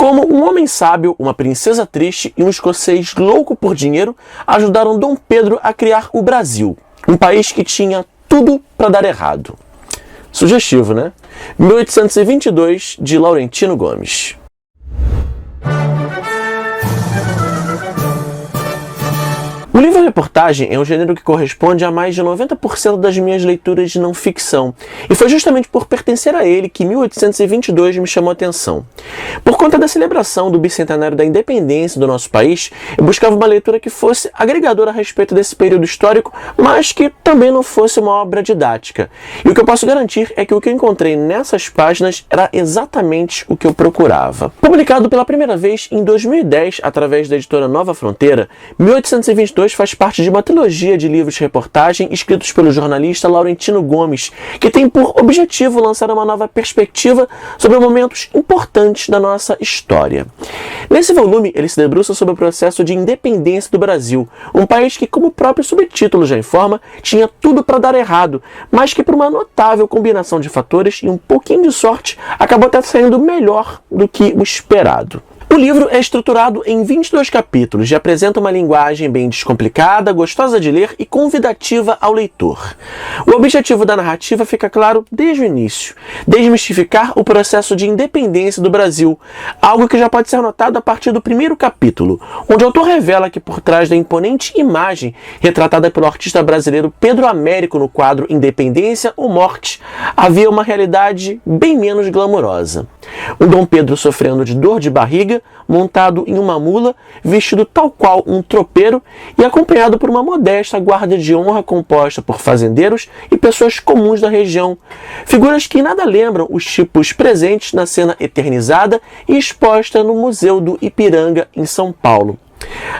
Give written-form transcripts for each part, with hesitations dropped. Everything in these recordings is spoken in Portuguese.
como um homem sábio, uma princesa triste e um escocês louco por dinheiro ajudaram Dom Pedro a criar o Brasil, um país que tinha tudo para dar errado. Sugestivo, né? 1822, de Laurentino Gomes. O livro-reportagem é um gênero que corresponde a mais de 90% das minhas leituras de não-ficção, e foi justamente por pertencer a ele que 1822 me chamou a atenção. Por conta da celebração do bicentenário da independência do nosso país, eu buscava uma leitura que fosse agregadora a respeito desse período histórico, mas que também não fosse uma obra didática. E o que eu posso garantir é que o que eu encontrei nessas páginas era exatamente o que eu procurava. Publicado pela primeira vez em 2010, através da editora Nova Fronteira, 1822 faz parte de uma trilogia de livros-reportagem escritos pelo jornalista Laurentino Gomes, que tem por objetivo lançar uma nova perspectiva sobre momentos importantes da nossa história. Nesse volume, ele se debruça sobre o processo de independência do Brasil, um país que, como o próprio subtítulo já informa, tinha tudo para dar errado, mas que por uma notável combinação de fatores e um pouquinho de sorte, acabou até saindo melhor do que o esperado. O livro é estruturado em 22 capítulos e apresenta uma linguagem bem descomplicada, gostosa de ler e convidativa ao leitor. O objetivo da narrativa fica claro desde o início: desmistificar o processo de independência do Brasil, algo que já pode ser notado a partir do primeiro capítulo, onde o autor revela que por trás da imponente imagem retratada pelo artista brasileiro Pedro Américo no quadro Independência ou Morte, havia uma realidade bem menos glamourosa. Um Dom Pedro sofrendo de dor de barriga, montado em uma mula, vestido tal qual um tropeiro e acompanhado por uma modesta guarda de honra composta por fazendeiros e pessoas comuns da região, figuras que nada lembram os tipos presentes na cena eternizada e exposta no Museu do Ipiranga, em São Paulo.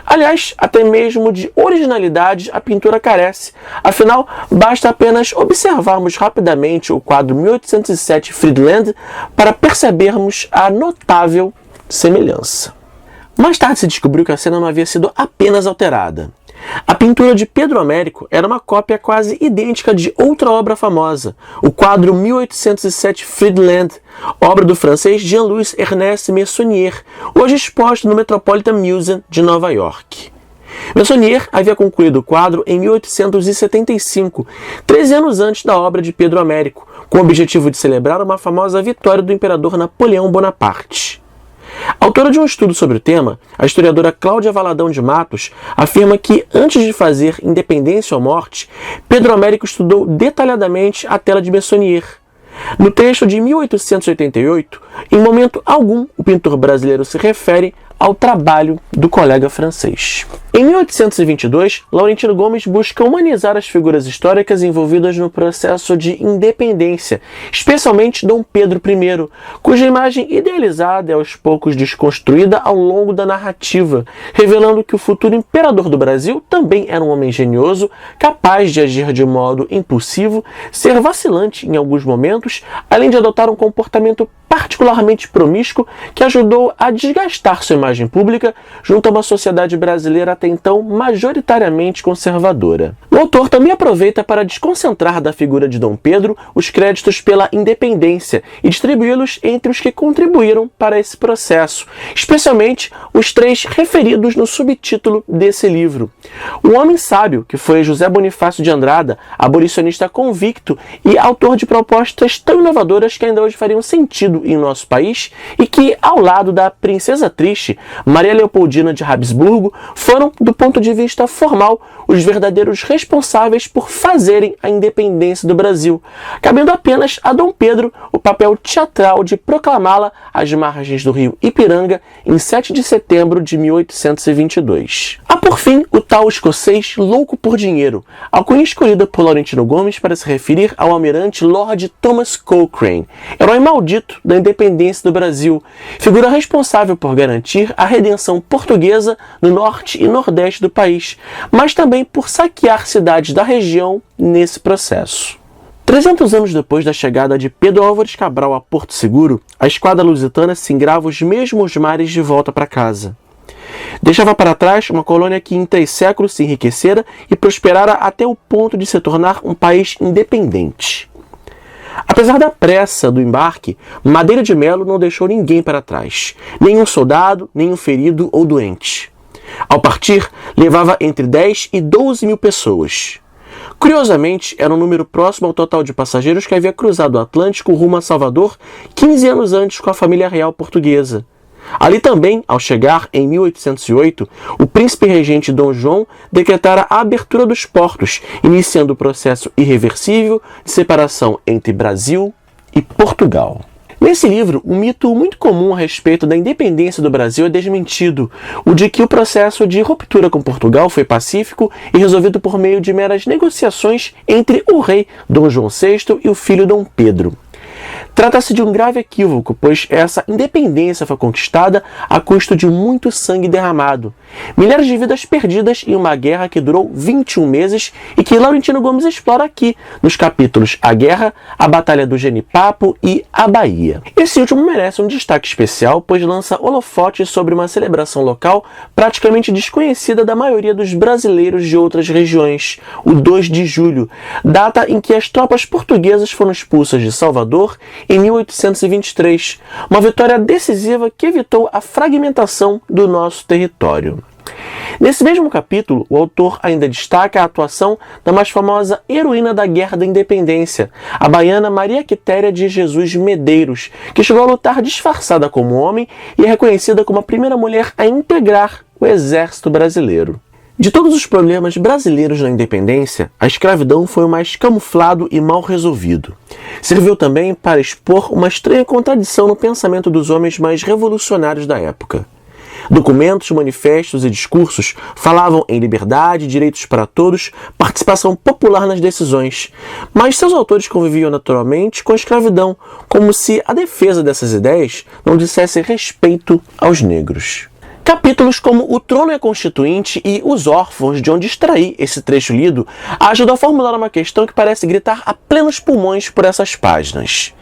Aliás, até mesmo de originalidade a pintura carece, afinal, basta apenas observarmos rapidamente o quadro 1807 Friedland para percebermos a notável semelhança. Mais tarde se descobriu que a cena não havia sido apenas alterada. A pintura de Pedro Américo era uma cópia quase idêntica de outra obra famosa, o quadro 1807 Friedland, obra do francês Jean-Louis Ernest Meissonier, hoje exposto no Metropolitan Museum de Nova York. Meissonier havia concluído o quadro em 1875, 13 anos antes da obra de Pedro Américo, com o objetivo de celebrar uma famosa vitória do imperador Napoleão Bonaparte. Autora de um estudo sobre o tema, a historiadora Cláudia Valadão de Matos afirma que, antes de fazer Independência ou Morte, Pedro Américo estudou detalhadamente a tela de Meissonier. No texto de 1888, em momento algum, o pintor brasileiro se refere ao trabalho do colega francês. Em 1822, Laurentino Gomes busca humanizar as figuras históricas envolvidas no processo de independência, especialmente Dom Pedro I, cuja imagem idealizada é aos poucos desconstruída ao longo da narrativa, revelando que o futuro imperador do Brasil também era um homem genioso, capaz de agir de modo impulsivo, ser vacilante em alguns momentos, além de adotar um comportamento particularmente promíscuo que ajudou a desgastar sua imagem pública junto a uma sociedade brasileira até então majoritariamente conservadora. O autor também aproveita para desconcentrar da figura de Dom Pedro os créditos pela independência e distribuí-los entre os que contribuíram para esse processo, especialmente os 3 referidos no subtítulo desse livro. O homem sábio, que foi José Bonifácio de Andrada, abolicionista convicto e autor de propostas tão inovadoras que ainda hoje fariam sentido em nosso país e que, ao lado da princesa triste, Maria Leopoldina de Habsburgo, foram, do ponto de vista formal, os verdadeiros responsáveis por fazerem a independência do Brasil, cabendo apenas a Dom Pedro o papel teatral de proclamá-la às margens do rio Ipiranga em 7 de setembro de 1822. Há, por fim, o tal escocês louco por dinheiro, alcunha escolhida por Laurentino Gomes para se referir ao almirante Lord Thomas Cochrane, herói maldito da independência do Brasil, figura responsável por garantir a redenção portuguesa no norte e nordeste do país, mas também por saquear cidades da região nesse processo. 300 anos depois da chegada de Pedro Álvares Cabral a Porto Seguro, a esquadra lusitana se engrava os mesmos mares de volta para casa. Deixava para trás uma colônia que em 3 séculos se enriquecera e prosperara até o ponto de se tornar um país independente. Apesar da pressa do embarque, Madeira de Melo não deixou ninguém para trás, nenhum soldado, nenhum ferido ou doente. Ao partir, levava entre 10 e 12 mil pessoas. Curiosamente, era um número próximo ao total de passageiros que havia cruzado o Atlântico rumo a Salvador 15 anos antes com a família real portuguesa. Ali também, ao chegar em 1808, o príncipe regente Dom João decretara a abertura dos portos, iniciando o processo irreversível de separação entre Brasil e Portugal. Nesse livro, um mito muito comum a respeito da independência do Brasil é desmentido, o de que o processo de ruptura com Portugal foi pacífico e resolvido por meio de meras negociações entre o rei Dom João VI e o filho Dom Pedro. Trata-se de um grave equívoco, pois essa independência foi conquistada a custo de muito sangue derramado. Milhares de vidas perdidas em uma guerra que durou 21 meses e que Laurentino Gomes explora aqui, nos capítulos A Guerra, a Batalha do Genipapo e a Bahia. Esse último merece um destaque especial, pois lança holofotes sobre uma celebração local praticamente desconhecida da maioria dos brasileiros de outras regiões, o 2 de julho, data em que as tropas portuguesas foram expulsas de Salvador em 1823, uma vitória decisiva que evitou a fragmentação do nosso território. Nesse mesmo capítulo, o autor ainda destaca a atuação da mais famosa heroína da Guerra da Independência, a baiana Maria Quitéria de Jesus Medeiros, que chegou a lutar disfarçada como homem e é reconhecida como a primeira mulher a integrar o exército brasileiro. De todos os problemas brasileiros na independência, a escravidão foi o mais camuflado e mal resolvido. Serviu também para expor uma estranha contradição no pensamento dos homens mais revolucionários da época. Documentos, manifestos e discursos falavam em liberdade, direitos para todos, participação popular nas decisões, mas seus autores conviviam naturalmente com a escravidão, como se a defesa dessas ideias não dissesse respeito aos negros. Capítulos como O Trono é Constituinte e Os Órfãos, de onde extraí esse trecho lido, ajudam a formular uma questão que parece gritar a plenos pulmões por essas páginas.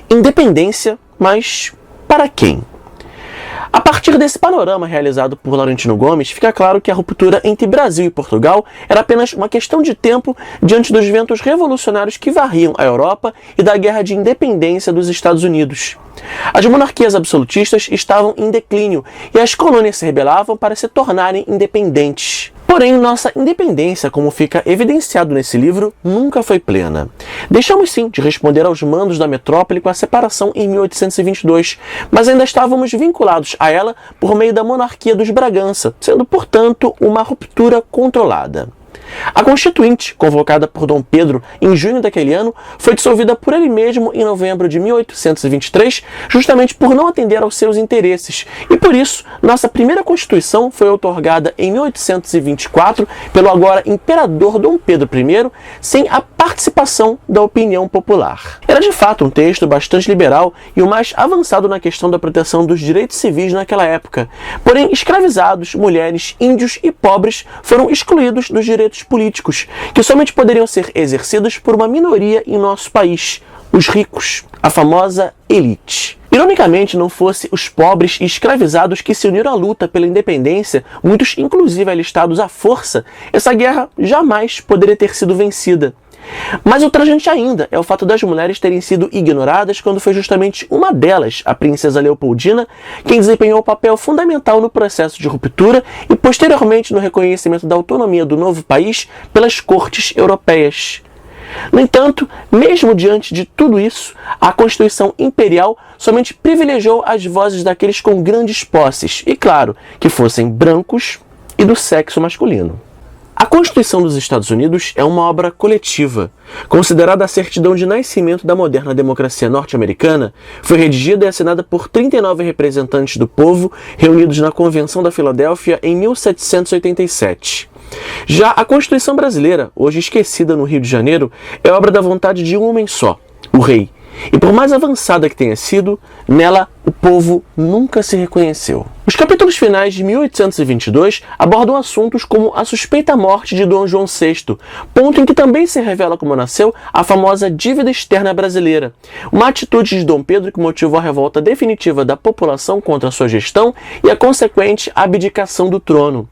Independência, mas para quem? A partir desse panorama realizado por Laurentino Gomes, fica claro que a ruptura entre Brasil e Portugal era apenas uma questão de tempo diante dos ventos revolucionários que varriam a Europa e da guerra de independência dos Estados Unidos. As monarquias absolutistas estavam em declínio e as colônias se rebelavam para se tornarem independentes. Porém, nossa independência, como fica evidenciado nesse livro, nunca foi plena. Deixamos sim de responder aos mandos da metrópole com a separação em 1822, mas ainda estávamos vinculados a ela por meio da monarquia dos Bragança, sendo, portanto, uma ruptura controlada. A Constituinte, convocada por Dom Pedro em junho daquele ano, foi dissolvida por ele mesmo em novembro de 1823, justamente por não atender aos seus interesses, e por isso nossa primeira Constituição foi outorgada em 1824 pelo agora Imperador Dom Pedro I, sem a participação da opinião popular. Era de fato um texto bastante liberal e o mais avançado na questão da proteção dos direitos civis naquela época, porém escravizados, mulheres, índios e pobres foram excluídos dos direitos políticos, que somente poderiam ser exercidos por uma minoria em nosso país, os ricos, a famosa elite. Ironicamente, não fosse os pobres e escravizados que se uniram à luta pela independência, muitos inclusive alistados à força, essa guerra jamais poderia ter sido vencida. Mais ultrajante ainda é o fato das mulheres terem sido ignoradas quando foi justamente uma delas, a princesa Leopoldina, quem desempenhou um papel fundamental no processo de ruptura e posteriormente no reconhecimento da autonomia do novo país pelas cortes europeias. No entanto, mesmo diante de tudo isso, a Constituição Imperial somente privilegiou as vozes daqueles com grandes posses, e claro, que fossem brancos e do sexo masculino. A Constituição dos Estados Unidos é uma obra coletiva. Considerada a certidão de nascimento da moderna democracia norte-americana, foi redigida e assinada por 39 representantes do povo reunidos na Convenção da Filadélfia em 1787. Já a Constituição brasileira, hoje esquecida no Rio de Janeiro, é obra da vontade de um homem só, o rei. E por mais avançada que tenha sido, nela o povo nunca se reconheceu. Os capítulos finais de 1822 abordam assuntos como a suspeita morte de Dom João VI, ponto em que também se revela como nasceu a famosa dívida externa brasileira, uma atitude de Dom Pedro que motivou a revolta definitiva da população contra sua gestão e a consequente abdicação do trono.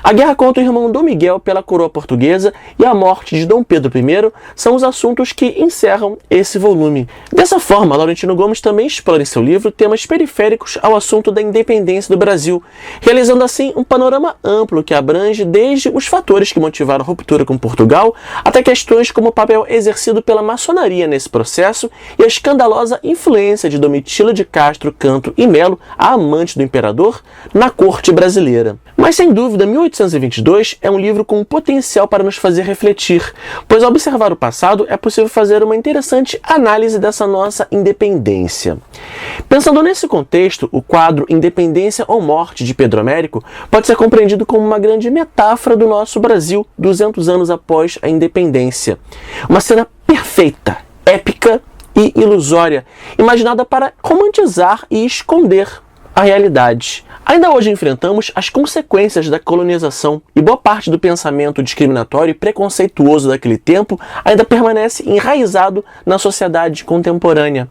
A guerra contra o irmão Dom Miguel pela coroa portuguesa e a morte de Dom Pedro I são os assuntos que encerram esse volume. Dessa forma, Laurentino Gomes também explora em seu livro temas periféricos ao assunto da independência do Brasil, realizando assim um panorama amplo que abrange desde os fatores que motivaram a ruptura com Portugal até questões como o papel exercido pela maçonaria nesse processo e a escandalosa influência de Domitila de Castro Canto e Melo, a amante do imperador, na corte brasileira. Mas sem dúvida, 1822 é um livro com potencial para nos fazer refletir, pois ao observar o passado é possível fazer uma interessante análise dessa nossa independência. Pensando nesse contexto, o quadro Independência ou Morte de Pedro Américo pode ser compreendido como uma grande metáfora do nosso Brasil 200 anos após a independência. Uma cena perfeita, épica e ilusória, imaginada para romantizar e esconder a realidade. Ainda hoje enfrentamos as consequências da colonização e boa parte do pensamento discriminatório e preconceituoso daquele tempo ainda permanece enraizado na sociedade contemporânea.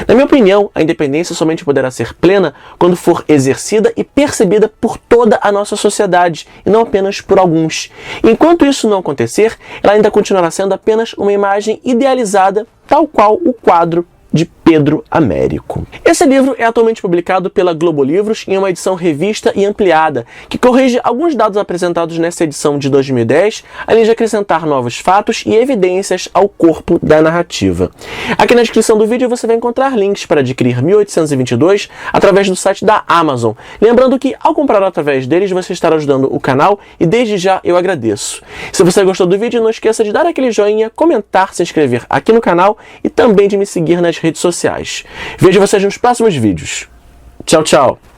Na minha opinião, a independência somente poderá ser plena quando for exercida e percebida por toda a nossa sociedade, e não apenas por alguns. Enquanto isso não acontecer, ela ainda continuará sendo apenas uma imagem idealizada, tal qual o quadro de Pedro Américo. Esse livro é atualmente publicado pela Globo Livros em uma edição revista e ampliada, que corrige alguns dados apresentados nessa edição de 2010, além de acrescentar novos fatos e evidências ao corpo da narrativa. Aqui na descrição do vídeo você vai encontrar links para adquirir 1822 através do site da Amazon. Lembrando que ao comprar através deles você estará ajudando o canal e desde já eu agradeço. Se você gostou do vídeo, não esqueça de dar aquele joinha, comentar, se inscrever aqui no canal e também de me seguir nas redes sociais. Vejo vocês nos próximos vídeos. Tchau, tchau!